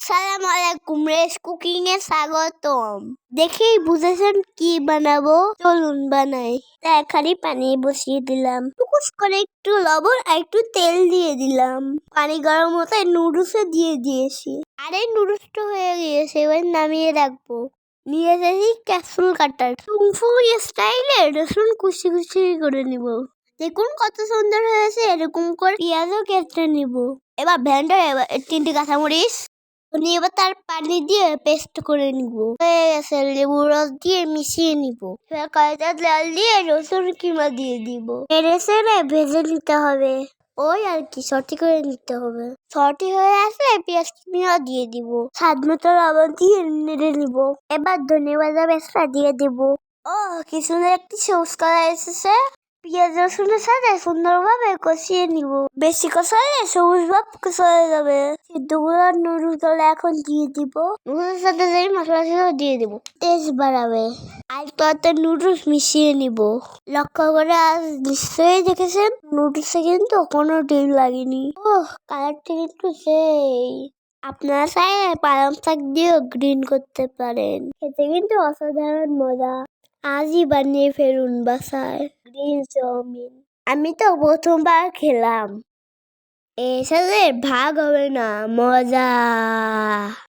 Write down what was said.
সালাম আলাইকুম, race cooking এ স্বাগতম। দেখেই বুঝেছেন কি বানাবো, চলুন বানাই। এখানে পানি বসিয়ে দিলাম, টুকুস করে একটু লবণ আর একটু তেল দিয়ে দিলাম। পানি গরম হতে নুডলস দিয়ে দিয়েছি। আরে নুডলসটা হয়ে গিয়েছে, এবার নামিয়ে রাখবো। নিয়ে এসেছি ক্যাপসুল কাটার, কুংফু স্টাইলে রসুন কুচি কুচি করে নিব। দেখুন কত সুন্দর হয়েছে। এরকম করে পেঁয়াজও কেটে নিব। এবার ভেন্ডা, এবার 3টে কাঁচামরিচ নিয়ে এবার তার পানি দিয়ে পেস্ট করে নিব। হয়ে গেছে, লেবু রস দিয়ে মিশিয়ে নিব। এবার কয়েকটা তেল দিয়ে রসুন কিমা দিয়ে দিব। নেড়ে ভেজে নিতে হবে। ওই আর কি, সঠিক করে নিতে হবে। সঠিক হয়ে আসলে পেঁয়াজ কিমা দিয়ে দিব। স্বাদ মতো লবণ দিয়ে নেড়ে নিব। এবার ধনেপাতা পেস্টটা দিয়ে দিব। ও কি সুন্দর একটি সবুজ কালার এসেছে। পেঁয়াজ রসুনের সাথে সুন্দরভাবে কষিয়ে নিব। বেশি কষালে সবুজ ভাব চলে যাবে। সিদ্ধগুলো নুডলস এখন দিয়ে দিব। নুডলসের সাথে যেই মশলা ছিল দিয়ে দিব, টেস্ট বাড়াবে। আর তাতে নুডলস মিশিয়ে নিব। লক্ষ্য করে আজ নিশ্চয়ই দেখেছেন, নুডলসে কিন্তু কোনো ডিম লাগেনি। কালারটা কিন্তু সেই। আপনারা চাইলে পালং শাক দিয়েও গ্রিন করতে পারেন। খেতে কিন্তু অসাধারণ মজা। আজই বানিয়ে ফেলুন বাসায় গ্রিন চাউমিন। আমি তো প্রথমবার খেলাম। এর সাথে ভাগ হবে না, মজা।